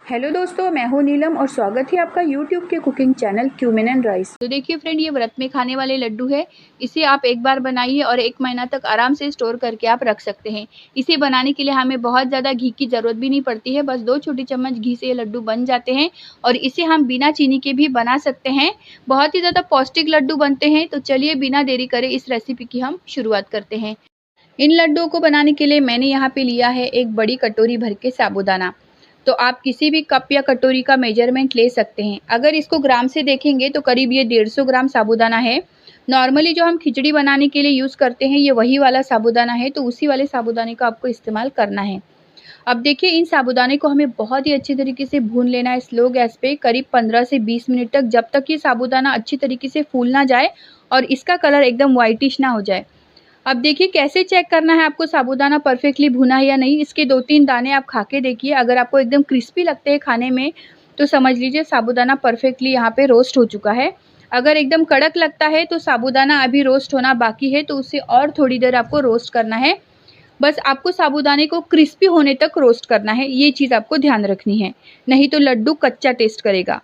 Hello दोस्तों, मैं हूं नीलम और स्वागत है आपका यूट्यूब के cooking channel cumin and rice. तो देखिए फ्रेंड, ये व्रत में खाने वाले लड्डू है। इसे आप एक बार बनाइए और 1 महीना तक आराम से स्टोर करके आप रख सकते हैं। इसे बनाने के लिए हमें बहुत ज़्यादा घी की ज़रूरत भी नहीं पड़ती है। बस 2 छोटी चम्मच घी से ये लड्डू बन जाते हैं और इसे हम बिना चीनी के भी बना सकते हैं। बहुत ही ज़्यादा पौष्टिक लड्डू बनते हैं। तो चलिए बिना देरी करे इस रेसिपी की हम शुरुआत करते हैं। इन लड्डुओं को बनाने के लिए मैंने यहाँ पे लिया है एक बड़ी कटोरी भर के साबूदाना। तो आप किसी भी कप या कटोरी का मेजरमेंट ले सकते हैं। अगर इसको ग्राम से देखेंगे तो करीब ये 150 ग्राम साबूदाना है। नॉर्मली जो हम खिचड़ी बनाने के लिए यूज़ करते हैं ये वही वाला साबूदाना है, तो उसी वाले साबूदाने का आपको इस्तेमाल करना है। अब देखिए, इन साबूदाने को हमें बहुत ही अच्छी तरीके से भून लेना है स्लो गैस पे करीब 15 से 20 मिनट तक, जब तक ये साबूदाना अच्छी तरीके से फूल ना जाए और इसका कलर एकदम व्हाइटिश ना हो जाए। अब देखिए कैसे चेक करना है आपको साबूदाना परफेक्टली भुना है या नहीं। इसके 2-3 दाने आप खा के देखिए। अगर आपको एकदम क्रिस्पी लगते हैं खाने में तो समझ लीजिए साबूदाना परफेक्टली यहाँ पे रोस्ट हो चुका है। अगर एकदम कड़क लगता है तो साबूदाना अभी रोस्ट होना बाकी है, तो उसे और थोड़ी देर आपको रोस्ट करना है। बस आपको साबूदाने को क्रिस्पी होने तक रोस्ट करना है, ये चीज़ आपको ध्यान रखनी है, नहीं तो लड्डू कच्चा टेस्ट करेगा।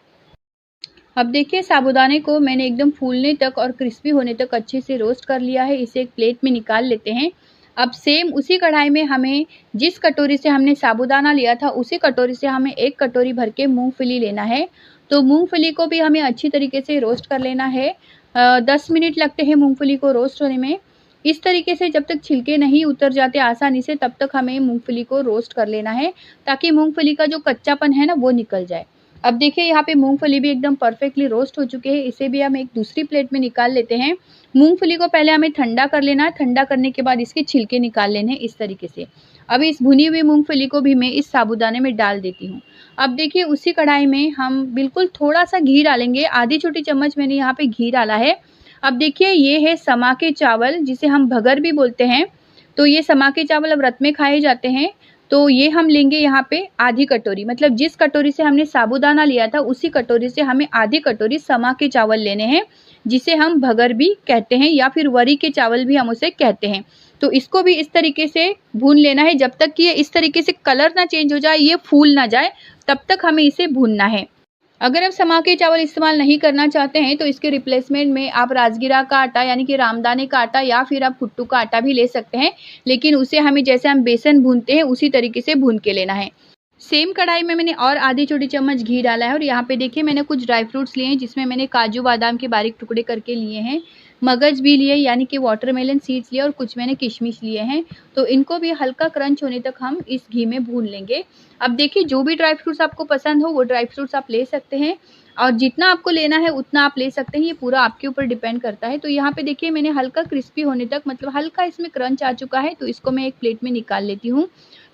अब देखिए साबूदाने को मैंने एकदम फूलने तक और क्रिस्पी होने तक अच्छे से रोस्ट कर लिया है। इसे एक प्लेट में निकाल लेते हैं। अब सेम उसी कढ़ाई में हमें जिस कटोरी से हमने साबूदाना लिया था उसी कटोरी से हमें 1 कटोरी भर के मूंगफली लेना है। तो मूंगफली को भी हमें अच्छी तरीके से रोस्ट कर लेना है। 10 मिनट लगते हैं मूंगफली को रोस्ट होने में। इस तरीके से जब तक छिलके नहीं उतर जाते आसानी से तब तक हमें मूंगफली को रोस्ट कर लेना है, ताकि मूंगफली का जो कच्चापन है ना वो निकल जाए। अब देखिए यहाँ पे मूंगफली भी एकदम परफेक्टली रोस्ट हो चुके हैं। इसे भी हम एक दूसरी प्लेट में निकाल लेते हैं। मूंगफली को पहले हमें ठंडा कर लेना है। ठंडा करने के बाद इसके छिलके निकाल लेने हैं इस तरीके से। अब इस भुनी हुई मूंगफली को भी मैं इस साबूदाने में डाल देती हूँ। अब देखिए उसी कढ़ाई में हम बिल्कुल थोड़ा सा घी डालेंगे। आधी छोटी चम्मच मैंने यहाँ पे घी डाला है। अब देखिए ये है समा के चावल, जिसे हम भगर भी बोलते हैं। तो ये समा के चावल व्रत में खाए जाते हैं। तो ये हम लेंगे यहाँ पे आधी कटोरी, मतलब जिस कटोरी से हमने साबूदाना लिया था उसी कटोरी से हमें आधी कटोरी समा के चावल लेने हैं, जिसे हम भगर भी कहते हैं या फिर वरी के चावल भी हम उसे कहते हैं। तो इसको भी इस तरीके से भून लेना है जब तक कि ये इस तरीके से कलर ना चेंज हो जाए, ये फूल ना जाए, तब तक हमें इसे भूनना है। अगर आप समा के चावल इस्तेमाल नहीं करना चाहते हैं तो इसके रिप्लेसमेंट में आप राजगिरा का आटा यानी कि रामदाने का आटा या फिर आप कुट्टू का आटा भी ले सकते हैं, लेकिन उसे हमें जैसे हम बेसन भूनते हैं उसी तरीके से भून के लेना है। सेम कढ़ाई में मैंने और आधी छोटी चम्मच घी डाला है और यहाँ पे देखिए मैंने कुछ ड्राई फ्रूट्स लिए हैं, जिसमें मैंने काजू बादाम के बारीक टुकड़े करके लिए हैं, मगज भी लिए यानी कि वाटरमेलन सीड्स लिए और कुछ मैंने किशमिश लिए हैं। तो इनको भी हल्का क्रंच होने तक हम इस घी में भून लेंगे। अब देखिए जो भी ड्राई फ्रूट्स आपको पसंद हो वो ड्राई फ्रूट्स आप ले सकते हैं और जितना आपको लेना है उतना आप ले सकते हैं, ये पूरा आपके ऊपर डिपेंड करता है। तो यहाँ पे देखिए मैंने हल्का क्रिस्पी होने तक, मतलब हल्का इसमें क्रंच आ चुका है, तो इसको मैं एक प्लेट में निकाल लेती हूँ।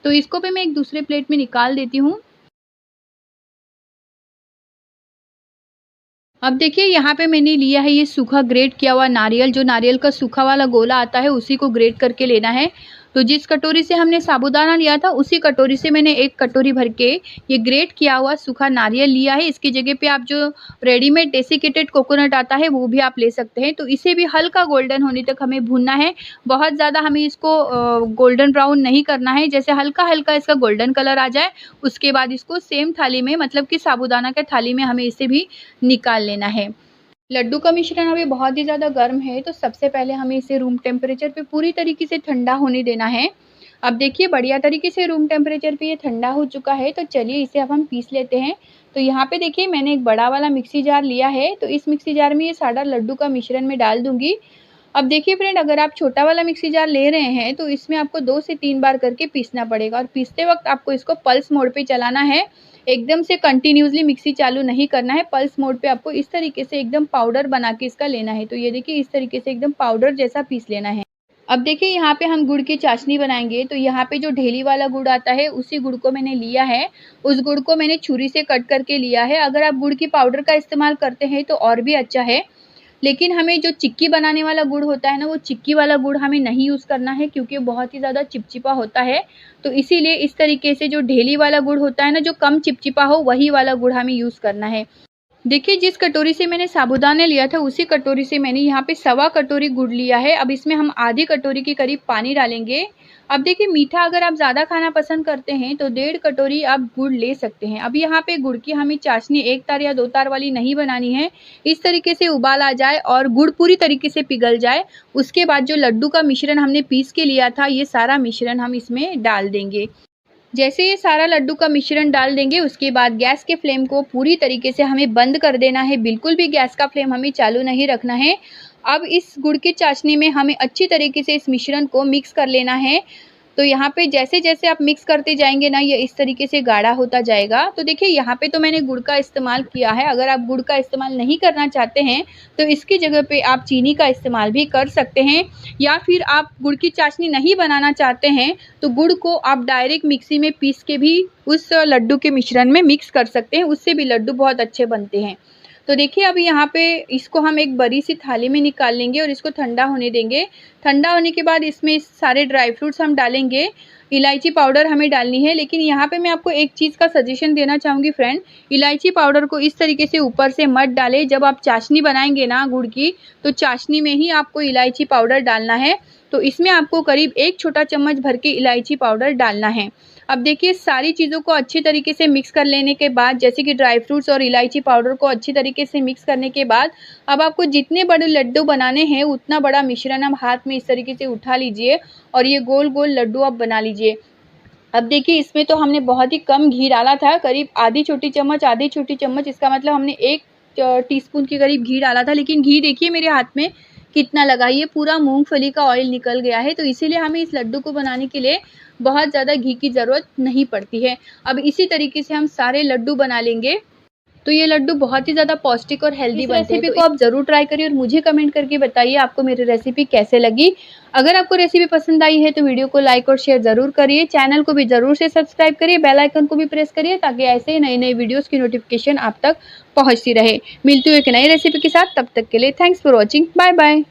तो इसको भी मैं एक दूसरे प्लेट में निकाल देती हूँ। अब देखिए यहाँ पे मैंने लिया है ये सूखा ग्रेट किया हुआ नारियल, जो नारियल का सूखा वाला गोला आता है उसी को ग्रेट करके लेना है। तो जिस कटोरी से हमने साबूदाना लिया था उसी कटोरी से मैंने 1 कटोरी भर के ये ग्रेट किया हुआ सूखा नारियल लिया है। इसकी जगह पे आप जो रेडीमेड डेसिकेटेड कोकोनट आता है वो भी आप ले सकते हैं। तो इसे भी हल्का गोल्डन होने तक हमें भूनना है। बहुत ज़्यादा हमें इसको गोल्डन ब्राउन नहीं करना है, जैसे हल्का हल्का इसका गोल्डन कलर आ जाए उसके बाद इसको सेम थाली में, मतलब कि साबूदाना के थाली में हमें इसे भी निकाल लेना है। लड्डू का मिश्रण अभी बहुत ही ज़्यादा गर्म है, तो सबसे पहले हमें इसे रूम टेम्परेचर पे पूरी तरीके से ठंडा होने देना है। अब देखिए बढ़िया तरीके से रूम टेम्परेचर पे ये ठंडा हो चुका है, तो चलिए इसे अब हम पीस लेते हैं। तो यहाँ पे देखिए मैंने एक बड़ा वाला मिक्सी जार लिया है, तो इस मिक्सी जार में ये सारा लड्डू का मिश्रण में डाल दूँगी। अब देखिए फ्रेंड, अगर आप छोटा वाला मिक्सी जार ले रहे हैं तो इसमें आपको 2 से 3 बार करके पीसना पड़ेगा और पीसते वक्त आपको इसको पल्स मोड पे चलाना है। एकदम से कंटिन्यूअसली मिक्सी चालू नहीं करना है, पल्स मोड पे आपको इस तरीके से एकदम पाउडर बना के इसका लेना है। तो ये देखिए इस तरीके से एकदम पाउडर जैसा पीस लेना है। अब देखिए यहाँ पे हम गुड़ की चाशनी बनाएंगे, तो यहाँ पे जो ढेली वाला गुड़ आता है उसी गुड़ को मैंने लिया है। उस गुड़ को मैंने छुरी से कट करके लिया है। अगर आप गुड़ की पाउडर का इस्तेमाल करते हैं तो और भी अच्छा है, लेकिन हमें जो चिक्की बनाने वाला गुड़ होता है ना, वो चिक्की वाला गुड़ हमें नहीं यूज़ करना है, क्योंकि बहुत ही ज़्यादा चिपचिपा होता है। तो इसीलिए इस तरीके से जो ढेली वाला गुड़ होता है ना, जो कम चिपचिपा हो, वही वाला गुड़ हमें यूज़ करना है। देखिए जिस कटोरी से मैंने साबूदाना लिया था उसी कटोरी से मैंने यहाँ पे 1.25 कटोरी गुड़ लिया है। अब इसमें हम आधी कटोरी के करीब पानी डालेंगे अब देखिए मीठा अगर आप ज़्यादा खाना पसंद करते हैं तो 1.5 कटोरी आप गुड़ ले सकते हैं। अब यहाँ पे गुड़ की हमें चाशनी 1 तार या 2 तार वाली नहीं बनानी है। इस तरीके से उबाल आ जाए और गुड़ पूरी तरीके से पिघल जाए, उसके बाद जो लड्डू का मिश्रण हमने पीस के लिया था, ये सारा मिश्रण हम इसमें डाल देंगे। जैसे ये सारा लड्डू का मिश्रण डाल देंगे, उसके बाद गैस के फ्लेम को पूरी तरीके से हमें बंद कर देना है। बिल्कुल भी गैस का फ्लेम हमें चालू नहीं रखना है। अब इस गुड़ की चाशनी में हमें अच्छी तरीके से इस मिश्रण को मिक्स कर लेना है। तो यहाँ पे जैसे-जैसे आप मिक्स करते जाएँगे ना, ये इस तरीके से गाढ़ा होता जाएगा। तो देखिए यहाँ पे तो मैंने गुड़ का इस्तेमाल किया है। अगर आप गुड़ का इस्तेमाल नहीं करना चाहते हैं, तो इसकी जगह पे आप चीनी का इस्तेमाल भी कर सकते हैं, या फिर आप गुड़ की चाशनी नहीं बनाना चाहते हैं, तो गुड़ को आप डायरेक्ट मिक्सी में पीस के भी उस लड्डू के मिश्रण में मिक्स कर सकते हैं। उससे भी लड्डू बहुत अच्छे बनते हैं। तो देखिए अभी यहाँ पे इसको हम एक बड़ी सी थाली में निकाल लेंगे और इसको ठंडा होने देंगे। ठंडा होने के बाद इसमें सारे ड्राई फ्रूट्स हम डालेंगे। इलायची पाउडर हमें डालनी है, लेकिन यहाँ पे मैं आपको एक चीज़ का सजेशन देना चाहूँगी फ्रेंड, इलायची पाउडर को इस तरीके से ऊपर से मत डालें। जब आप चाशनी बनाएंगे ना गुड़ की, तो चाशनी में ही आपको इलायची पाउडर डालना है। तो इसमें आपको करीब 1 छोटा चम्मच भर के इलायची पाउडर डालना है। अब देखिए सारी चीज़ों को अच्छी तरीके से मिक्स कर लेने के बाद, जैसे कि ड्राई फ्रूट्स और इलायची पाउडर को अच्छी तरीके से मिक्स करने के बाद, अब आपको जितने बड़े लड्डू बनाने हैं उतना बड़ा मिश्रण आप हाथ में इस तरीके से उठा लीजिए और ये गोल-गोल लड्डू आप बना लीजिए। अब देखिए इसमें तो हमने बहुत ही कम घी डाला था, करीब आधी छोटी चम्मच, इसका मतलब हमने 1 टीस्पून के करीब घी डाला था। लेकिन घी देखिए मेरे हाथ में कितना लगा, ये पूरा मूँगफली का ऑयल निकल गया है। तो इसीलिए हमें इस लड्डू को बनाने के लिए बहुत ज़्यादा घी की ज़रूरत नहीं पड़ती है। अब इसी तरीके से हम सारे लड्डू बना लेंगे। तो ये लड्डू बहुत ही ज़्यादा पौष्टिक और हेल्दी बनते हैं। रेसिपी को आप ज़रूर ट्राई करिए और मुझे कमेंट करके बताइए आपको मेरी रेसिपी कैसे लगी। अगर आपको रेसिपी पसंद आई है तो वीडियो को लाइक और शेयर ज़रूर करिए। चैनल को भी ज़रूर से सब्सक्राइब करिए, बेल आइकन को भी प्रेस करिए, ताकि ऐसे ही नई-नई वीडियोज़ की नोटिफिकेशन आप तक पहुँचती रहे। मिलती हूँ एक नई रेसिपी के साथ, तब तक के लिए thanks for watching. Bye bye.